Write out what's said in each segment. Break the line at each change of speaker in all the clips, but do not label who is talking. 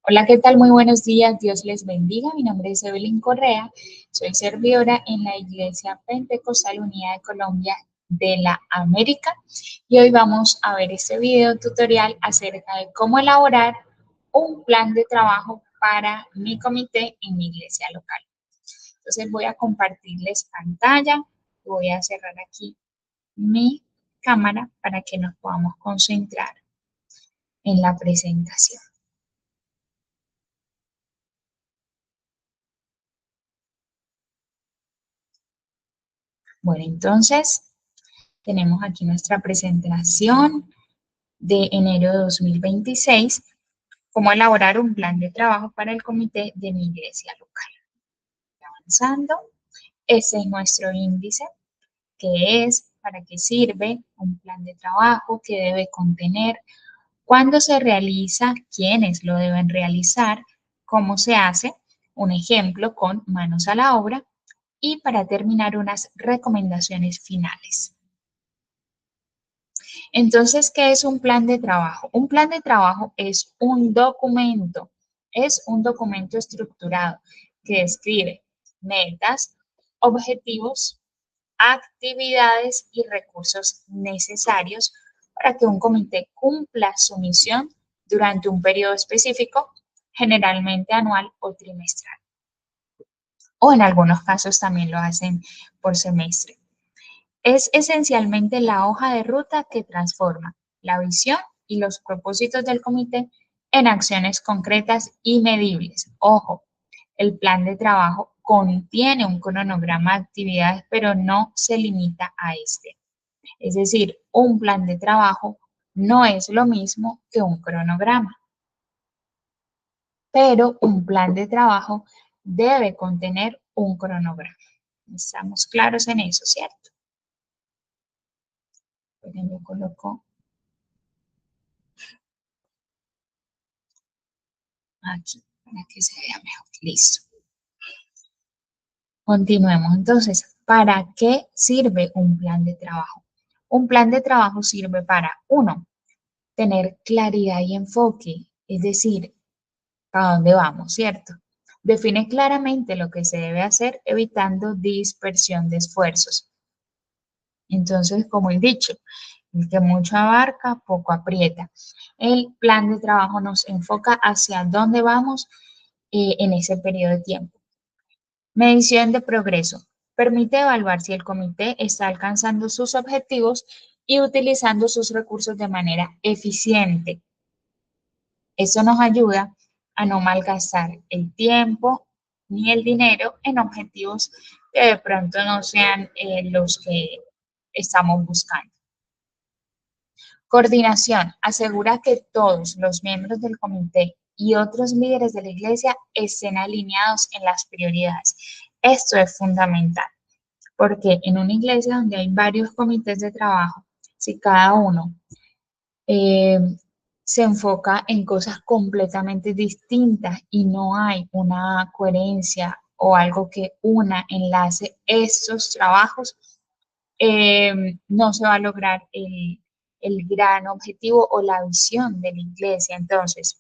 Hola, ¿qué tal? Muy buenos días. Dios les bendiga. Mi nombre es Evelyn Correa. Soy servidora en la Iglesia Pentecostal Unida de Colombia de la América. Y hoy vamos a ver este video tutorial acerca de cómo elaborar un plan de trabajo para mi comité en mi iglesia local. Entonces voy a compartirles pantalla. Voy a cerrar aquí mi cámara para que nos podamos concentrar en la presentación. Bueno, entonces tenemos aquí nuestra presentación de enero de 2026, cómo elaborar un plan de trabajo para el comité de mi iglesia local. Avanzando, ese es nuestro índice, que es, para qué sirve, un plan de trabajo que debe contener, cuándo se realiza, quiénes lo deben realizar, cómo se hace, un ejemplo con manos a la obra y para terminar unas recomendaciones finales. Entonces, ¿qué es un plan de trabajo? Un plan de trabajo es un documento estructurado que describe metas, objetivos, actividades y recursos necesarios para que un comité cumpla su misión durante un periodo específico, generalmente anual o trimestral. O en algunos casos también lo hacen por semestre. Es esencialmente la hoja de ruta que transforma la visión y los propósitos del comité en acciones concretas y medibles. Ojo, el plan de trabajo contiene un cronograma de actividades, pero no se limita a este. Es decir, un plan de trabajo no es lo mismo que un cronograma, pero un plan de trabajo debe contener un cronograma. Estamos claros en eso, ¿cierto? Yo coloco aquí para que se vea mejor. Listo. Continuemos. Entonces, ¿para qué sirve un plan de trabajo? Un plan de trabajo sirve para, uno, tener claridad y enfoque, es decir, a dónde vamos, ¿cierto? Define claramente lo que se debe hacer, evitando dispersión de esfuerzos. Entonces, como he dicho, el que mucho abarca, poco aprieta. El plan de trabajo nos enfoca hacia dónde vamos en ese periodo de tiempo. Medición de progreso. Permite evaluar si el comité está alcanzando sus objetivos y utilizando sus recursos de manera eficiente. Eso nos ayuda a no malgastar el tiempo ni el dinero en objetivos que de pronto no sean los que estamos buscando. Coordinación. Asegura que todos los miembros del comité y otros líderes de la iglesia estén alineados en las prioridades. Esto es fundamental, porque en una iglesia donde hay varios comités de trabajo, si cada uno eh, se enfoca en cosas completamente distintas y no hay una coherencia o algo que enlace estos trabajos, no se va a lograr el gran objetivo o la visión de la iglesia. Entonces,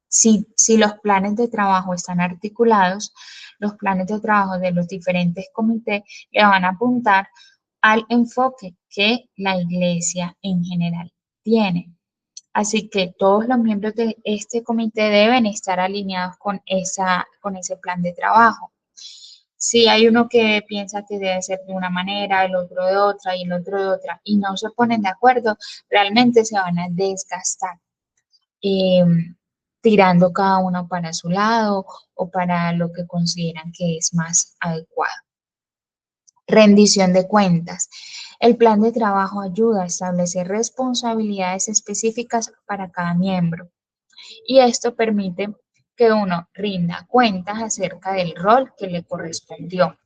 si los planes de trabajo están articulados, los planes de trabajo de los diferentes comités le van a apuntar al enfoque que la iglesia en general tiene. Así que todos los miembros de este comité deben estar alineados con ese plan de trabajo. Si hay uno que piensa que debe ser de una manera, el otro de otra y el otro de otra, y no se ponen de acuerdo, realmente se van a desgastar, eh, tirando cada uno para su lado o para lo que consideran que es más adecuado. Rendición de cuentas. El plan de trabajo ayuda a establecer responsabilidades específicas para cada miembro y esto permite que uno rinda cuentas acerca del rol que le correspondió.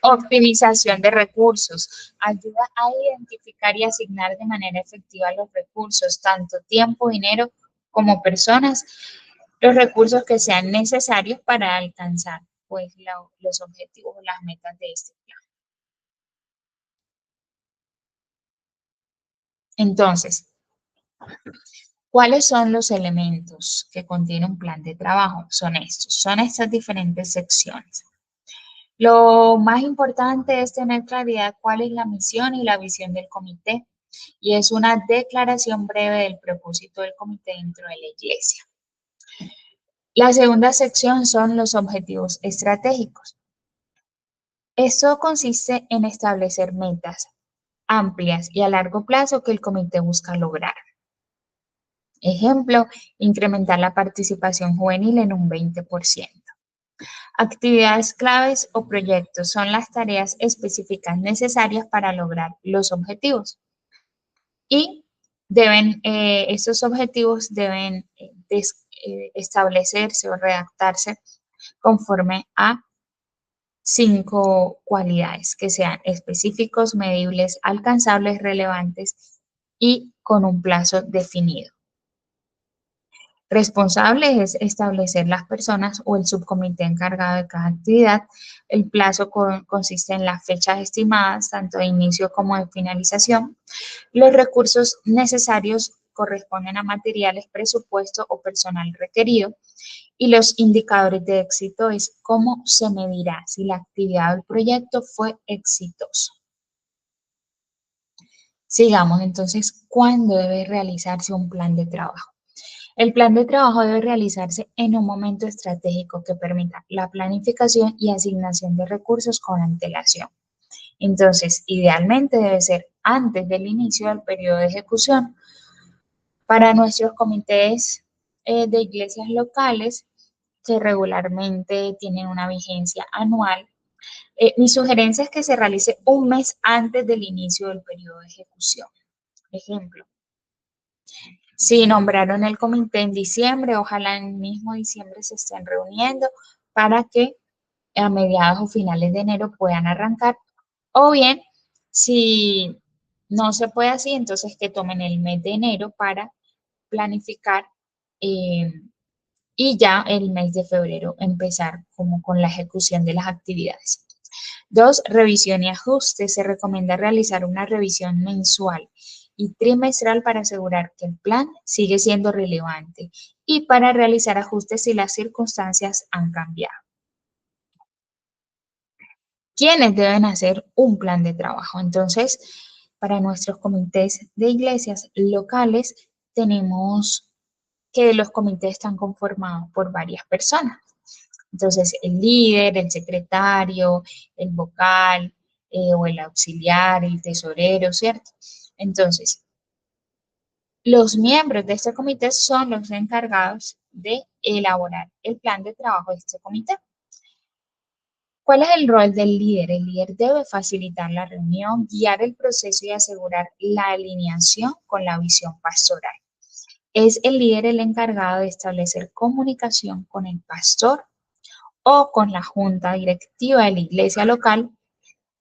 Optimización de recursos. Ayuda a identificar y asignar de manera efectiva los recursos, tanto tiempo, dinero como personas, los recursos que sean necesarios para alcanzar pues, los objetivos o las metas de este plan. Entonces, ¿Cuáles son los elementos que contiene un plan de trabajo? Son estas diferentes secciones. Lo más importante es tener claridad cuál es la misión y la visión del comité, y es una declaración breve del propósito del comité dentro de la iglesia. La segunda sección son los objetivos estratégicos. Esto consiste en establecer metas amplias y a largo plazo que el comité busca lograr. Ejemplo, incrementar la participación juvenil en un 20%. Actividades claves o proyectos son las tareas específicas necesarias para lograr los objetivos. Y estos objetivos deben establecerse o redactarse conforme a 5 cualidades que sean específicos, medibles, alcanzables, relevantes y con un plazo definido. Responsable es establecer las personas o el subcomité encargado de cada actividad. El plazo consiste en las fechas estimadas, tanto de inicio como de finalización. Los recursos necesarios corresponden a materiales, presupuesto o personal requerido. Y los indicadores de éxito es cómo se medirá si la actividad o el proyecto fue exitoso. Sigamos entonces, ¿cuándo debe realizarse un plan de trabajo? El plan de trabajo debe realizarse en un momento estratégico que permita la planificación y asignación de recursos con antelación. Entonces, idealmente debe ser antes del inicio del periodo de ejecución. Para nuestros comités de iglesias locales, que regularmente tienen una vigencia anual, mi sugerencia es que se realice un mes antes del inicio del periodo de ejecución. Ejemplo, si nombraron el comité en diciembre, ojalá en el mismo diciembre se estén reuniendo para que a mediados o finales de enero puedan arrancar. O bien, si no se puede así, entonces que tomen el mes de enero para planificar eh, y ya el mes de febrero empezar como con la ejecución de las actividades. 2, revisión y ajuste. Se recomienda realizar una revisión mensual y trimestral para asegurar que el plan sigue siendo relevante y para realizar ajustes si las circunstancias han cambiado. ¿Quiénes deben hacer un plan de trabajo? Entonces, para nuestros comités de iglesias locales, tenemos que los comités están conformados por varias personas. Entonces, el líder, el secretario, el vocal o el auxiliar, el tesorero, ¿cierto? Entonces, los miembros de este comité son los encargados de elaborar el plan de trabajo de este comité. ¿Cuál es el rol del líder? El líder debe facilitar la reunión, guiar el proceso y asegurar la alineación con la visión pastoral. Es el líder el encargado de establecer comunicación con el pastor o con la junta directiva de la iglesia local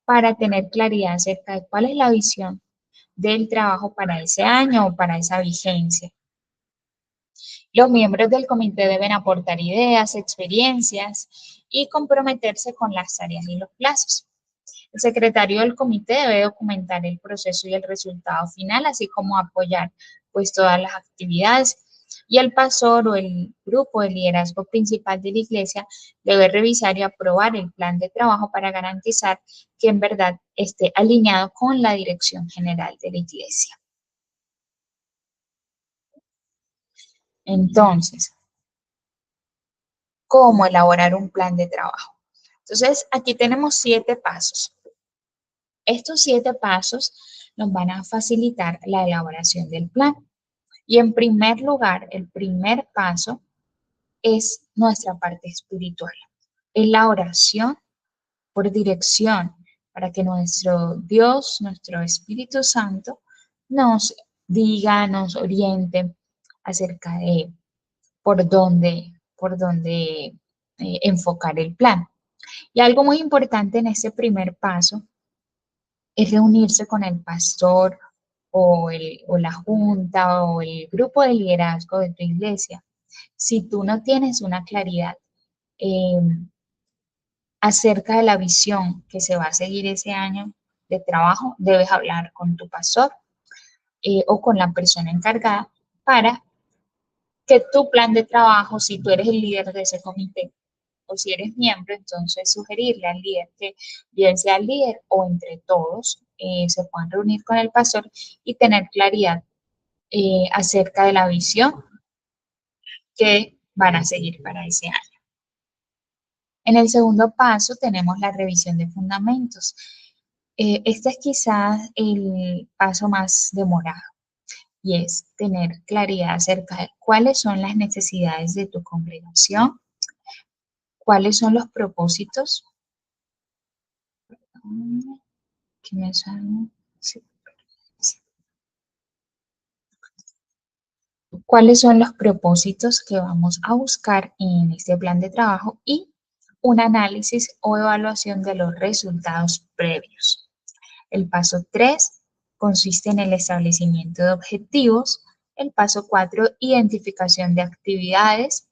para tener claridad acerca de cuál es la visión del trabajo para ese año o para esa vigencia. Los miembros del comité deben aportar ideas, experiencias y comprometerse con las tareas y los plazos. El secretario del comité debe documentar el proceso y el resultado final, así como apoyar pues todas las actividades. Y el pastor o el grupo de liderazgo principal de la iglesia debe revisar y aprobar el plan de trabajo para garantizar que en verdad esté alineado con la dirección general de la iglesia. Entonces, ¿cómo elaborar un plan de trabajo? Entonces, aquí tenemos 7 pasos. Estos 7 pasos nos van a facilitar la elaboración del plan. Y en primer lugar, el primer paso es nuestra parte espiritual. Es la oración por dirección para que nuestro Dios, nuestro Espíritu Santo, nos diga, nos oriente acerca de por dónde enfocar el plan. Y algo muy importante en este primer paso es reunirse con el pastor o la junta o el grupo de liderazgo de tu iglesia. Si tú no tienes una claridad eh, acerca de la visión que se va a seguir ese año de trabajo, debes hablar con tu pastor o con la persona encargada para que tu plan de trabajo, si tú eres el líder de ese comité o si eres miembro, entonces sugerirle al líder que bien sea el líder o entre todos se puedan reunir con el pastor y tener claridad acerca de la visión que van a seguir para ese año. En el segundo paso tenemos la revisión de fundamentos. Este es quizás el paso más demorado y es tener claridad acerca de cuáles son las necesidades de tu congregación, cuáles son los propósitos. ¿Qué me sale? Sí. ¿Cuáles son los propósitos que vamos a buscar en este plan de trabajo y un análisis o evaluación de los resultados previos? El paso 3 consiste en el establecimiento de objetivos. El paso 4, identificación de actividades.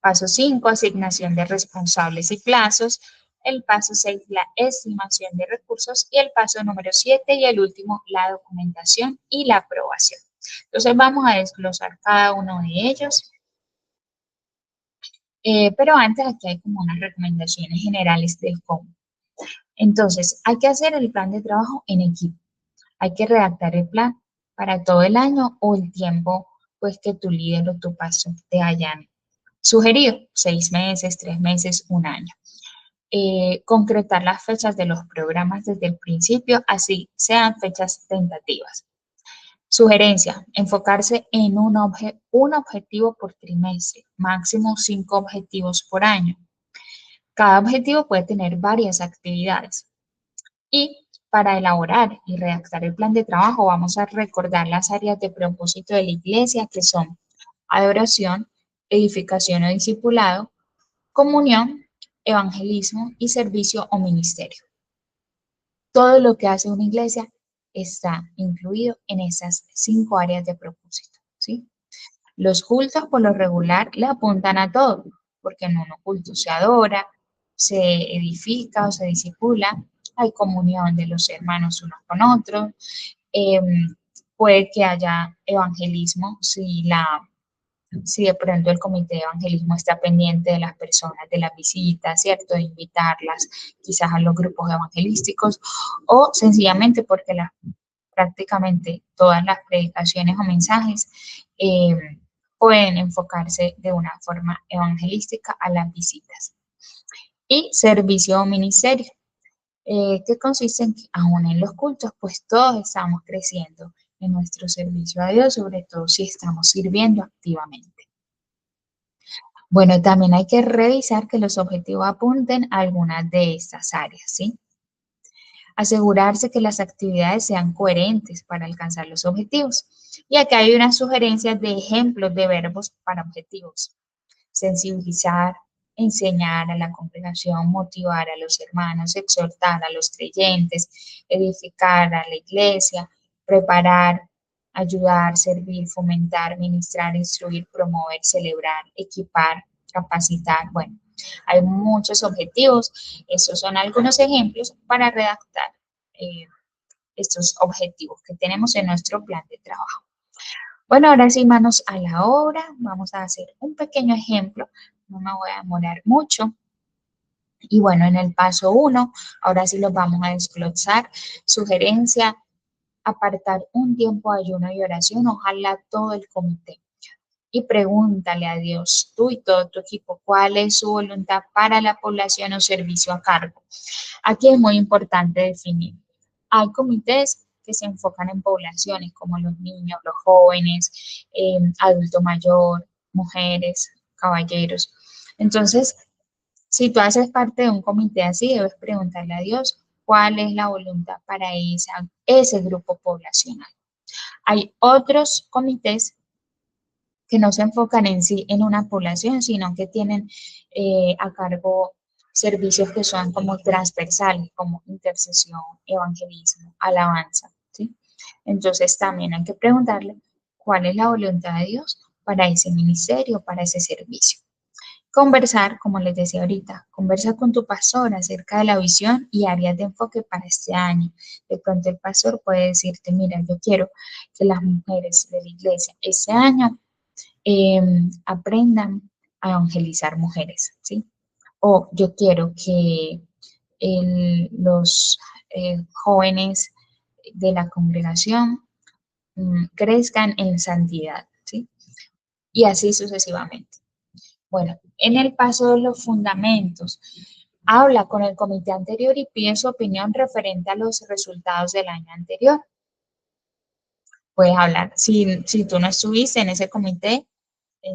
Paso 5, asignación de responsables y plazos. El paso 6, la estimación de recursos. Y el paso número 7 y el último, la documentación y la aprobación. Entonces vamos a desglosar cada uno de ellos. Pero antes aquí hay como unas recomendaciones generales del cómo. Entonces, hay que hacer el plan de trabajo en equipo. Hay que redactar el plan para todo el año o el tiempo pues que tu líder o tu pastor te hayan sugerido, 6 meses, 3 meses, un año. Concretar las fechas de los programas desde el principio, así sean fechas tentativas. Sugerencia, enfocarse en un objetivo por trimestre, máximo 5 objetivos por año. Cada objetivo puede tener varias actividades. Y para elaborar y redactar el plan de trabajo vamos a recordar las áreas de propósito de la iglesia que son adoración, edificación o discipulado, comunión, evangelismo y servicio o ministerio. Todo lo que hace una iglesia está incluido en esas 5 áreas de propósito, ¿sí? Los cultos por lo regular le apuntan a todo, porque en uno culto se adora, se edifica o se disipula, hay comunión de los hermanos unos con otros, eh, puede que haya evangelismo si de pronto el comité de evangelismo está pendiente de las personas, de las visitas, ¿cierto? De invitarlas quizás a los grupos evangelísticos o sencillamente porque prácticamente todas las predicaciones o mensajes eh, pueden enfocarse de una forma evangelística a las visitas. Y servicio o ministerio, que consiste en que aún en los cultos, pues todos estamos creciendo en nuestro servicio a Dios, sobre todo si estamos sirviendo activamente. Bueno, también hay que revisar que los objetivos apunten a algunas de estas áreas, ¿sí? Asegurarse que las actividades sean coherentes para alcanzar los objetivos. Y acá hay unas sugerencias de ejemplos de verbos para objetivos. Sensibilizar, enseñar a la congregación, motivar a los hermanos, exhortar a los creyentes, edificar a la iglesia, preparar, ayudar, servir, fomentar, ministrar, instruir, promover, celebrar, equipar, capacitar. Bueno, hay muchos objetivos. Estos son algunos ejemplos para redactar estos objetivos que tenemos en nuestro plan de trabajo. Bueno, ahora sí, manos a la obra. Vamos a hacer un pequeño ejemplo. No me voy a demorar mucho. Y bueno, en el paso 1, ahora sí los vamos a desglosar. Sugerencia, apartar un tiempo de ayuno y oración, ojalá todo el comité. Y pregúntale a Dios, tú y todo tu equipo, cuál es su voluntad para la población o servicio a cargo. Aquí es muy importante definir. Hay comités que se enfocan en poblaciones como los niños, los jóvenes, adulto mayor, mujeres, caballeros. Entonces, si tú haces parte de un comité así, debes preguntarle a Dios cuál es la voluntad para ese grupo poblacional. Hay otros comités que no se enfocan en sí en una población, sino que tienen a cargo servicios que son como transversales, como intercesión, evangelismo, alabanza, ¿sí? Entonces también hay que preguntarle cuál es la voluntad de Dios para ese ministerio, para ese servicio. Conversar, como les decía ahorita, conversa con tu pastor acerca de la visión y áreas de enfoque para este año. De pronto el pastor puede decirte, mira, yo quiero que las mujeres de la iglesia este año aprendan a evangelizar mujeres, ¿sí? O yo quiero que los jóvenes de la congregación crezcan en santidad, ¿sí? Y así sucesivamente. Bueno, en el paso de los fundamentos, habla con el comité anterior y pide su opinión referente a los resultados del año anterior. Puedes hablar, si tú no estuviste en ese comité,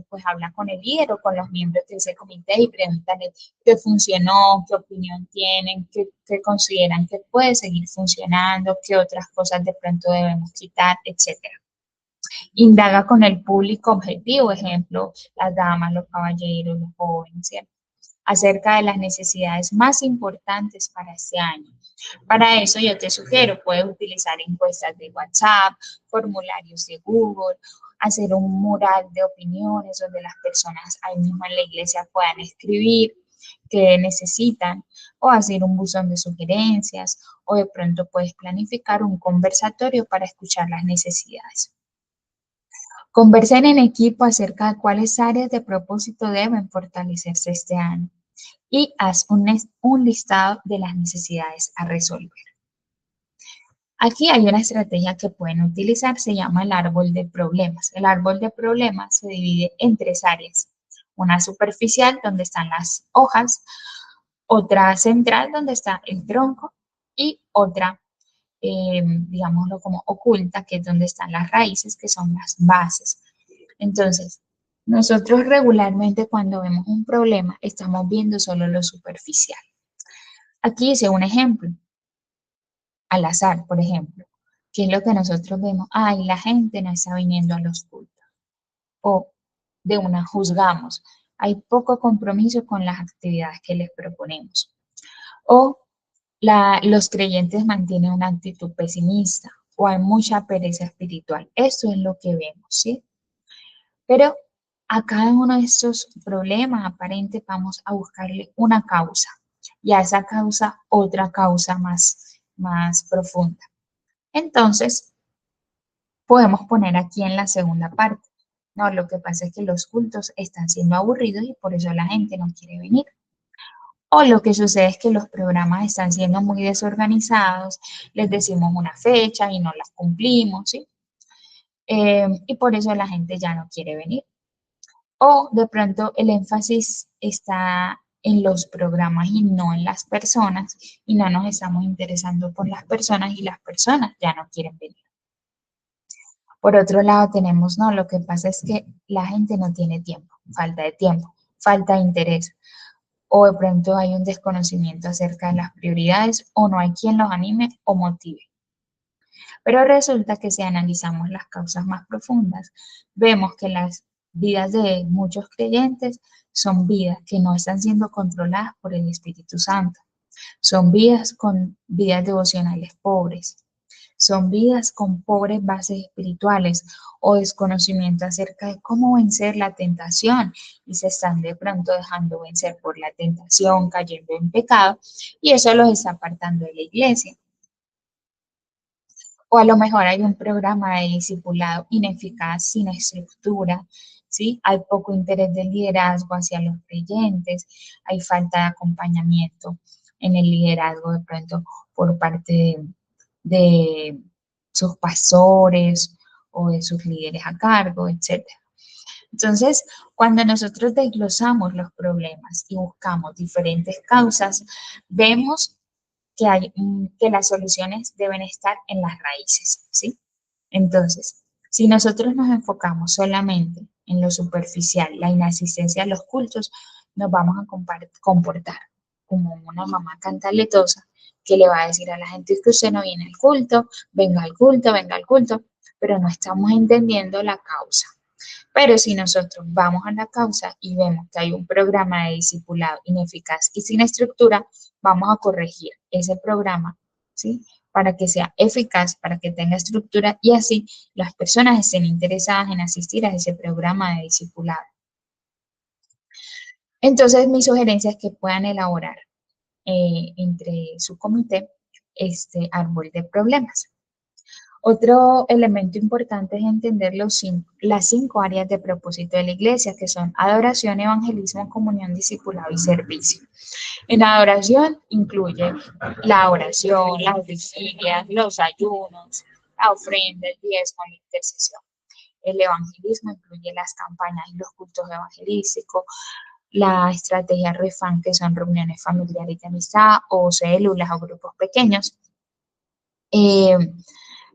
pues habla con el líder o con los miembros de ese comité y pregúntale qué funcionó, qué opinión tienen, qué consideran que puede seguir funcionando, qué otras cosas de pronto debemos quitar, etcétera. Indaga con el público objetivo, ejemplo, las damas, los caballeros, los jóvenes, ¿cierto? Acerca de las necesidades más importantes para este año. Para eso yo te sugiero, puedes utilizar encuestas de WhatsApp, formularios de Google, hacer un mural de opiniones donde las personas ahí mismo en la iglesia puedan escribir qué necesitan, o hacer un buzón de sugerencias, o de pronto puedes planificar un conversatorio para escuchar las necesidades. Conversen en equipo acerca de cuáles áreas de propósito deben fortalecerse este año y haz un listado de las necesidades a resolver. Aquí hay una estrategia que pueden utilizar, se llama el árbol de problemas. El árbol de problemas se divide en tres áreas. Una superficial, donde están las hojas, otra central, donde está el tronco, y otra, digámoslo como oculta, que es donde están las raíces, que son las bases. Entonces, nosotros regularmente cuando vemos un problema, estamos viendo solo lo superficial. Aquí hice un ejemplo, al azar, por ejemplo, que es lo que nosotros vemos. Ay, la gente no está viniendo a los cultos. O de una juzgamos. Hay poco compromiso con las actividades que les proponemos. O los creyentes mantienen una actitud pesimista o hay mucha pereza espiritual. Eso es lo que vemos, ¿sí? Pero a cada uno de estos problemas aparentes vamos a buscarle una causa y a esa causa otra causa más profunda. Entonces, podemos poner aquí en la segunda parte. No, lo que pasa es que los cultos están siendo aburridos y por eso la gente no quiere venir. O lo que sucede es que los programas están siendo muy desorganizados, les decimos una fecha y no las cumplimos, ¿sí? Y por eso la gente ya no quiere venir. O de pronto el énfasis está en los programas y no en las personas y no nos estamos interesando por las personas y las personas ya no quieren venir. Por otro lado tenemos, no, lo que pasa es que la gente no tiene tiempo, falta de interés o de pronto hay un desconocimiento acerca de las prioridades o no hay quien los anime o motive. Pero resulta que si analizamos las causas más profundas, vemos que las vidas de muchos creyentes son vidas que no están siendo controladas por el Espíritu Santo. Son vidas con vidas devocionales pobres. Son vidas con pobres bases espirituales o desconocimiento acerca de cómo vencer la tentación y se están de pronto dejando vencer por la tentación, cayendo en pecado y eso los está apartando de la iglesia. O a lo mejor hay un programa de discipulado ineficaz, sin estructura, ¿sí? Hay poco interés del liderazgo hacia los creyentes, hay falta de acompañamiento en el liderazgo de pronto por parte de sus pastores o de sus líderes a cargo, etcétera. Entonces, cuando nosotros desglosamos los problemas y buscamos diferentes causas, vemos que las soluciones deben estar en las raíces, ¿sí? Entonces, si nosotros nos enfocamos solamente en lo superficial, la inasistencia a los cultos, nos vamos a comportar como una mamá cantaletosa que le va a decir a la gente que usted no viene al culto, venga al culto, venga al culto, pero no estamos entendiendo la causa. Pero si nosotros vamos a la causa y vemos que hay un programa de discipulado ineficaz y sin estructura, vamos a corregir ese programa, ¿sí? Para que sea eficaz, para que tenga estructura y así las personas estén interesadas en asistir a ese programa de discipulado. Entonces, mi sugerencia es que puedan elaborar entre su comité este árbol de problemas. Otro elemento importante es entender las 5 áreas de propósito de la iglesia, que son adoración, evangelismo, comunión, discipulado y servicio. En adoración incluye la oración, las vigilias, los ayunos, la ofrenda, el diezmo, la intercesión. El evangelismo incluye las campañas y los cultos evangelísticos, la estrategia REFAN, que son reuniones familiares de amistad o células o grupos pequeños. Eh,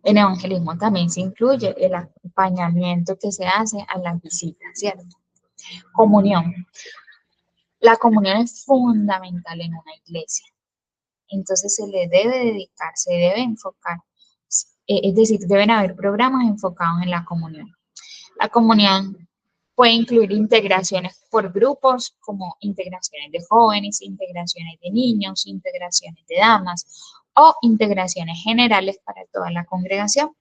en evangelismo también se incluye el acompañamiento que se hace a las visitas, ¿cierto? Comunión. La comunión es fundamental en una iglesia. Entonces se le debe dedicar, se debe enfocar, es decir, deben haber programas enfocados en la comunión. La comunión puede incluir integraciones por grupos, como integraciones de jóvenes, integraciones de niños, integraciones de damas o integraciones generales para toda la congregación.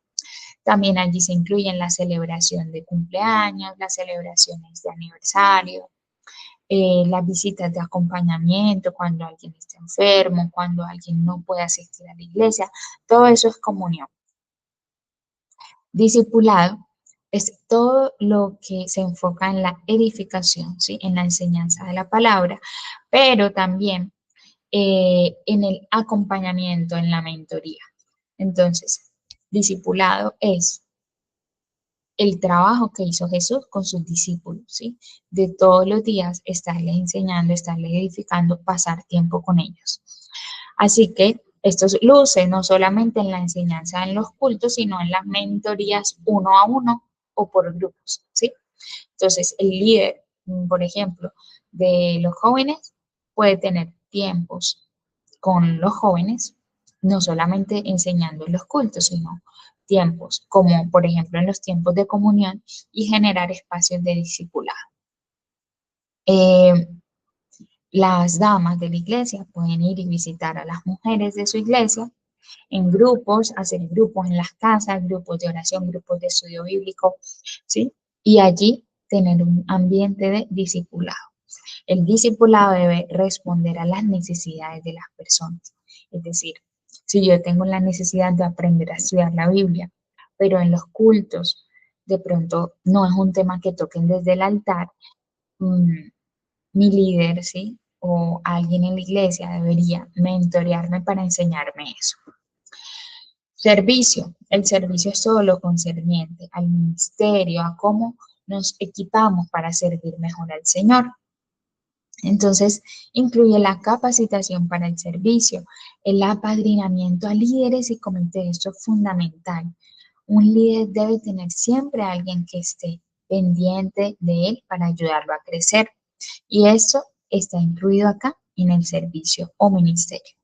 También allí se incluyen la celebración de cumpleaños, las celebraciones de aniversario, las visitas de acompañamiento cuando alguien está enfermo, cuando alguien no puede asistir a la iglesia. Todo eso es comunión. Discipulado es todo lo que se enfoca en la edificación, ¿sí? En la enseñanza de la palabra, pero también en el acompañamiento, en la mentoría. Entonces, discipulado es el trabajo que hizo Jesús con sus discípulos, ¿sí? De todos los días estarles enseñando, estarles edificando, pasar tiempo con ellos. Así que esto luce no solamente en la enseñanza en los cultos, sino en las mentorías uno a uno o por grupos, ¿sí? Entonces, el líder, por ejemplo, de los jóvenes puede tener tiempos con los jóvenes, no solamente enseñando en los cultos, sino tiempos, como por ejemplo en los tiempos de comunión y generar espacios de discipulado. Eh, las damas de la iglesia pueden ir y visitar a las mujeres de su iglesia en grupos, hacer grupos en las casas, grupos de oración, grupos de estudio bíblico, ¿sí? Y allí tener un ambiente de discipulado. El discipulado debe responder a las necesidades de las personas. Es decir, si yo tengo la necesidad de aprender a estudiar la Biblia, pero en los cultos de pronto no es un tema que toquen desde el altar, mi líder, ¿sí? O alguien en la iglesia debería mentorearme para enseñarme eso. Servicio. El servicio es todo lo concerniente al ministerio, a cómo nos equipamos para servir mejor al Señor. Entonces, incluye la capacitación para el servicio, el apadrinamiento a líderes y comités. Esto es fundamental. Un líder debe tener siempre a alguien que esté pendiente de él para ayudarlo a crecer. Y eso está incluido acá en el servicio o ministerio.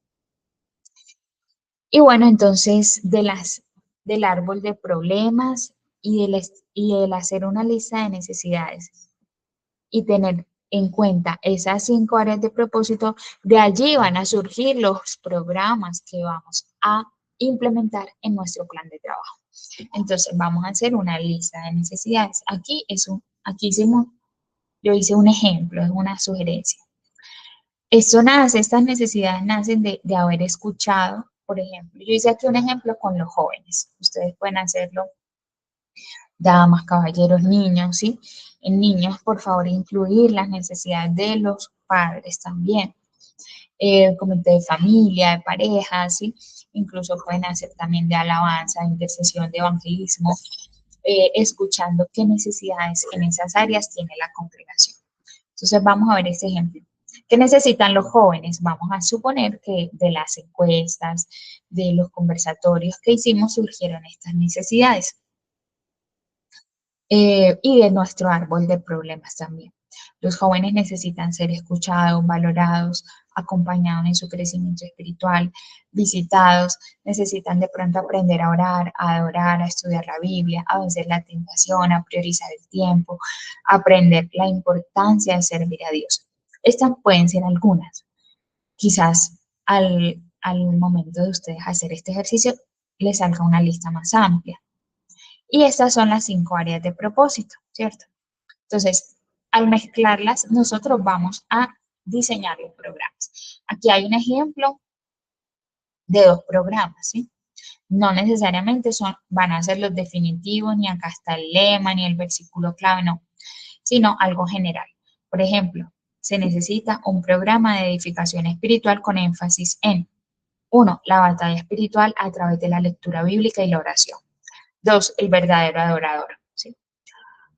Y bueno, entonces del árbol de problemas y del hacer una lista de necesidades y tener en cuenta esas 5 áreas de propósito, de allí van a surgir los programas que vamos a implementar en nuestro plan de trabajo. Entonces vamos a hacer una lista de necesidades. Yo hice un ejemplo, es una sugerencia. Estas necesidades nacen de haber escuchado, por ejemplo, yo hice aquí un ejemplo con los jóvenes, ustedes pueden hacerlo, damas, caballeros, niños, ¿sí? En niños, por favor, incluir las necesidades de los padres también, comité de familia, de pareja, ¿sí? Incluso pueden hacer también de alabanza, de intercesión, de evangelismo, escuchando qué necesidades en esas áreas tiene la congregación. Entonces vamos a ver este ejemplo. ¿Qué necesitan los jóvenes? Vamos a suponer que de las encuestas, de los conversatorios que hicimos, surgieron estas necesidades. Y de nuestro árbol de problemas también. Los jóvenes necesitan ser escuchados, valorados, acompañados en su crecimiento espiritual, visitados, necesitan de pronto aprender a orar, a adorar, a estudiar la Biblia, a vencer la tentación, a priorizar el tiempo, a aprender la importancia de servir a Dios. Estas pueden ser algunas. Quizás al momento de ustedes hacer este ejercicio les salga una lista más amplia. Y estas son las 5 áreas de propósito, ¿cierto? Entonces, al mezclarlas, nosotros vamos a diseñar los programas. Aquí hay un ejemplo de 2 programas, ¿sí? no necesariamente van a ser los definitivos, ni acá está el lema, ni el versículo clave, no, sino algo general. Por ejemplo, se necesita un programa de edificación espiritual con énfasis en: 1. La batalla espiritual a través de la lectura bíblica y la oración. 2. El verdadero adorador. ¿Sí?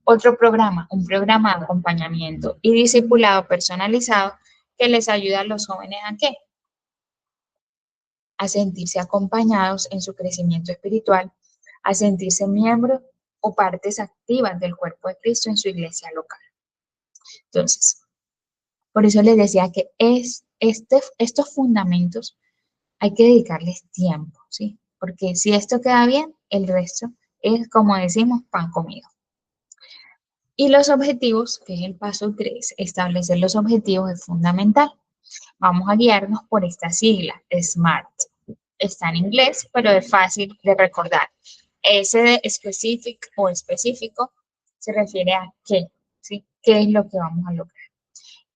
Otro programa, un programa de acompañamiento y discipulado personalizado que les ayuda a los jóvenes a ¿qué? A sentirse acompañados en su crecimiento espiritual, a sentirse miembros o partes activas del cuerpo de Cristo en su iglesia local. Entonces, por eso les decía que estos fundamentos hay que dedicarles tiempo, ¿sí? Porque si esto queda bien, el resto es, como decimos, pan comido. Y los objetivos, que es el paso 3, establecer los objetivos es fundamental. Vamos a guiarnos por esta sigla, SMART. Está en inglés, pero es fácil de recordar. S de specific o específico se refiere a qué, ¿sí? ¿Qué es lo que vamos a lograr?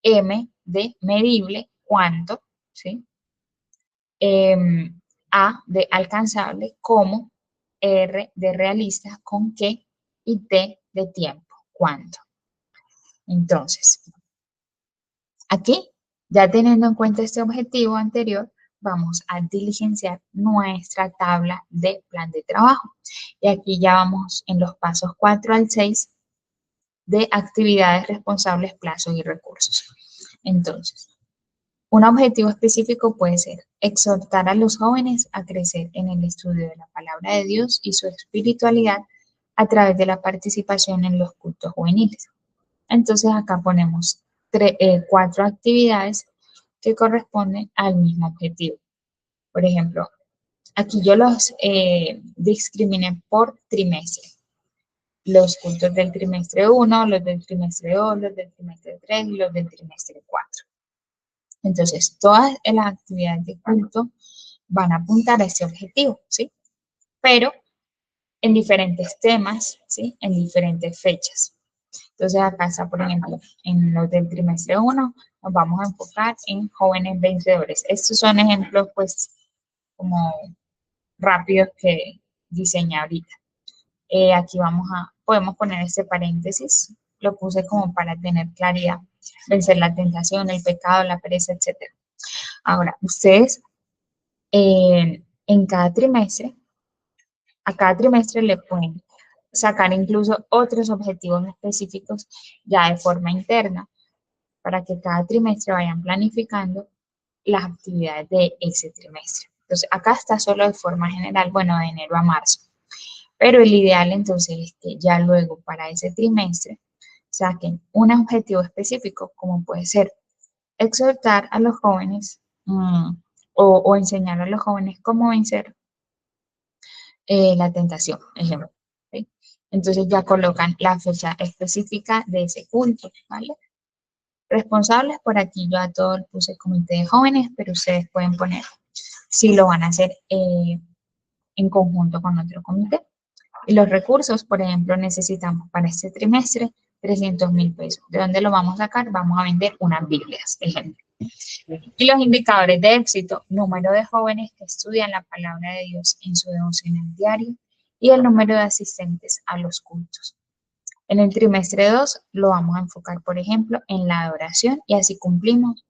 M de medible, cuánto, ¿sí? A de alcanzable, cómo, R de realista, con qué, y T de tiempo, cuánto. Entonces, aquí, ya teniendo en cuenta este objetivo anterior, vamos a diligenciar nuestra tabla de plan de trabajo. Y aquí ya vamos en los pasos 4 al 6 de actividades responsables, plazos y recursos. Entonces, un objetivo específico puede ser exhortar a los jóvenes a crecer en el estudio de la palabra de Dios y su espiritualidad a través de la participación en los cultos juveniles. Entonces acá ponemos 4 actividades que corresponden al mismo objetivo. Por ejemplo, aquí yo los discriminé por trimestre. Los cultos del trimestre 1, los del trimestre 2, los del trimestre 3 y los del trimestre 4. Entonces, todas las actividades de culto van a apuntar a ese objetivo, ¿sí? Pero en diferentes temas, ¿sí? En diferentes fechas. Entonces, acá está, por ejemplo, en los del trimestre 1, nos vamos a enfocar en jóvenes vencedores. Estos son ejemplos, pues, como rápidos que diseñé ahorita. Aquí podemos poner este paréntesis, lo puse como para tener claridad, vencer la tentación, el pecado, la pereza, etc. Ahora, ustedes en cada trimestre, a cada trimestre le pueden sacar incluso otros objetivos específicos ya de forma interna para que cada trimestre vayan planificando las actividades de ese trimestre. Entonces, acá está solo de forma general, bueno, de enero a marzo. Pero el ideal entonces es que ya luego para ese trimestre saquen un objetivo específico, como puede ser exhortar a los jóvenes o enseñar a los jóvenes cómo vencer la tentación, ejemplo. ¿Sí? Entonces ya colocan la fecha específica de ese culto, ¿vale? Responsables, por aquí yo a todos puse comité de jóvenes, pero ustedes pueden poner si lo van a hacer en conjunto con otro comité. Y los recursos, por ejemplo, necesitamos para este trimestre 300.000 pesos. ¿De dónde lo vamos a sacar? Vamos a vender unas Biblias, ejemplo. Y los indicadores de éxito, número de jóvenes que estudian la palabra de Dios en su devocional diario y el número de asistentes a los cultos. En el trimestre 2 lo vamos a enfocar, por ejemplo, en la adoración y así cumplimos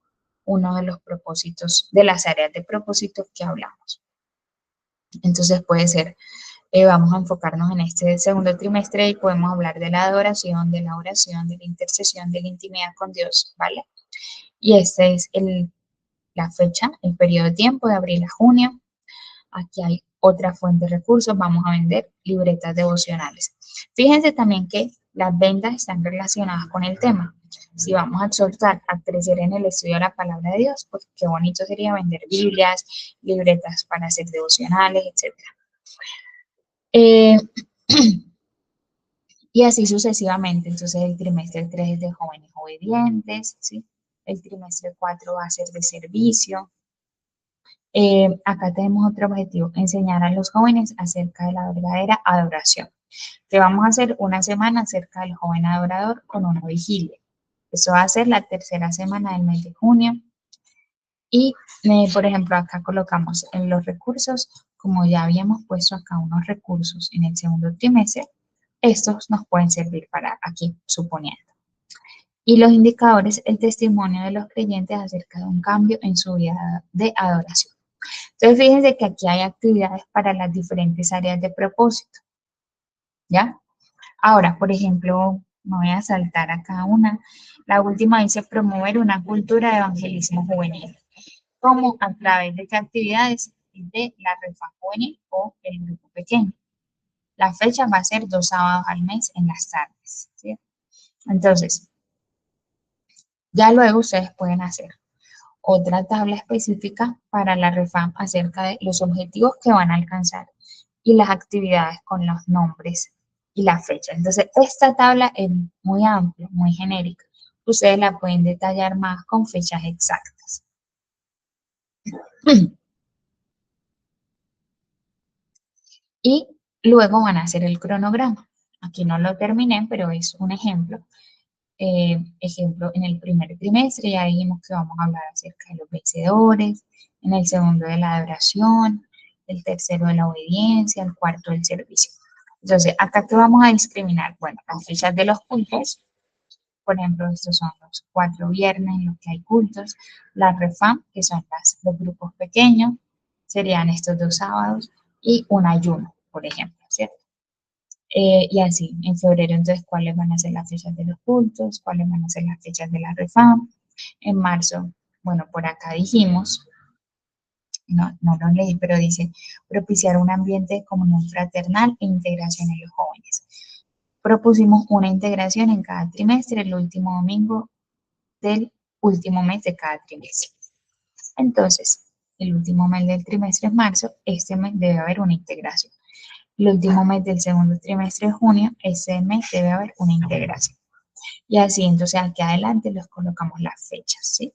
uno de los propósitos, de las áreas de propósito que hablamos. Entonces puede ser, vamos a enfocarnos en este segundo trimestre y podemos hablar de la adoración, de la oración, de la intercesión, de la intimidad con Dios, ¿vale? Y esta es la fecha, el periodo de tiempo de abril a junio. Aquí hay otra fuente de recursos, vamos a vender libretas devocionales. Fíjense también que las ventas están relacionadas con el tema. Si vamos a exhortar a crecer en el estudio de la palabra de Dios, pues qué bonito sería vender Biblias, libretas para hacer devocionales, etc. Y así sucesivamente. Entonces el trimestre 3 es de jóvenes obedientes, ¿sí? El trimestre 4 va a ser de servicio. Acá tenemos otro objetivo, enseñar a los jóvenes acerca de la verdadera adoración. Que vamos a hacer una semana acerca del joven adorador con una vigilia. Eso va a ser la tercera semana del mes de junio. Y, por ejemplo, acá colocamos en los recursos como ya habíamos puesto acá unos recursos en el segundo trimestre, estos nos pueden servir para aquí, suponiendo. Y los indicadores, el testimonio de los creyentes acerca de un cambio en su vida de adoración. Entonces, fíjense que aquí hay actividades para las diferentes áreas de propósito, ¿ya? Ahora, por ejemplo, me voy a saltar acá una. La última dice promover una cultura de evangelismo juvenil. ¿Cómo? A través de qué actividades de la refa juvenil o el grupo pequeño. La fecha va a ser 2 sábados al mes en las tardes, ¿sí? Entonces, ya luego ustedes pueden hacer otra tabla específica para la REFAM acerca de los objetivos que van a alcanzar y las actividades con los nombres y la fecha. Entonces, esta tabla es muy amplia, muy genérica. Ustedes la pueden detallar más con fechas exactas. Y luego van a hacer el cronograma. Aquí no lo terminé, pero es un ejemplo. Ejemplo, en el primer trimestre ya dijimos que vamos a hablar acerca de los vencedores, en el segundo de la adoración, el tercero de la obediencia, el cuarto del servicio. Entonces, acá que vamos a discriminar, bueno, las fechas de los cultos, por ejemplo, estos son los 4 viernes en los que hay cultos, la refam, que son los grupos pequeños, serían estos 2 sábados, y un ayuno, por ejemplo, ¿cierto? Y así, en febrero, entonces, cuáles van a ser las fechas de los cultos, cuáles van a ser las fechas de la refam. En marzo, bueno, por acá dijimos, no lo leí, pero dice, propiciar un ambiente de comunión fraternal e integración en los jóvenes. Propusimos una integración en cada trimestre, el último domingo del último mes de cada trimestre. Entonces, el último mes del trimestre es marzo, este mes debe haber una integración. El último mes del segundo trimestre de junio, ese mes debe haber una integración. Y así, entonces, aquí adelante los colocamos las fechas, ¿sí?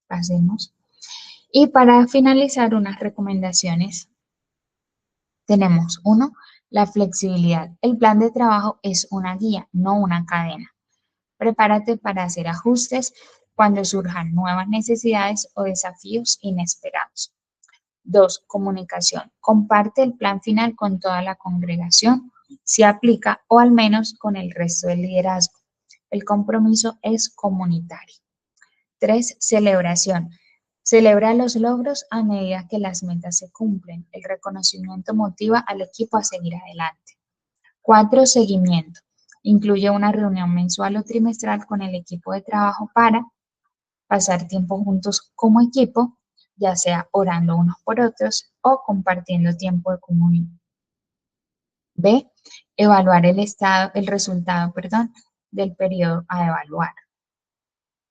Pasemos. Y para finalizar, unas recomendaciones. Tenemos uno, la flexibilidad. El plan de trabajo es una guía, no una cadena. Prepárate para hacer ajustes cuando surjan nuevas necesidades o desafíos inesperados. 2. Comunicación. Comparte el plan final con toda la congregación, si aplica, o al menos con el resto del liderazgo. El compromiso es comunitario. 3. Celebración. Celebra los logros a medida que las metas se cumplen. El reconocimiento motiva al equipo a seguir adelante. 4. Seguimiento. Incluye una reunión mensual o trimestral con el equipo de trabajo para pasar tiempo juntos como equipo, ya sea orando unos por otros o compartiendo tiempo de comunión. B. Evaluar el resultado, del periodo a evaluar.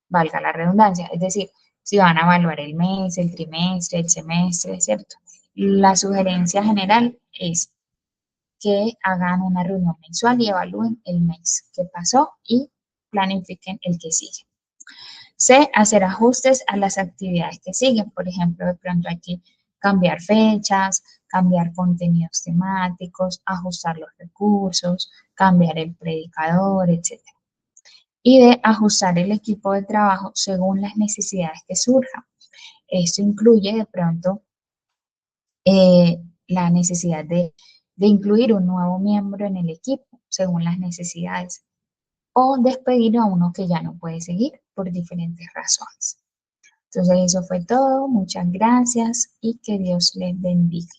Valga la redundancia, es decir, si van a evaluar el mes, el trimestre, el semestre, ¿cierto? La sugerencia general es que hagan una reunión mensual y evalúen el mes que pasó y planifiquen el que sigue. C, hacer ajustes a las actividades que siguen. Por ejemplo, de pronto hay que cambiar fechas, cambiar contenidos temáticos, ajustar los recursos, cambiar el predicador, etc. Y de ajustar el equipo de trabajo según las necesidades que surjan. Esto incluye de pronto la necesidad de incluir un nuevo miembro en el equipo según las necesidades o despedir a uno que ya no puede seguir por diferentes razones. Entonces eso fue todo, muchas gracias y que Dios les bendiga.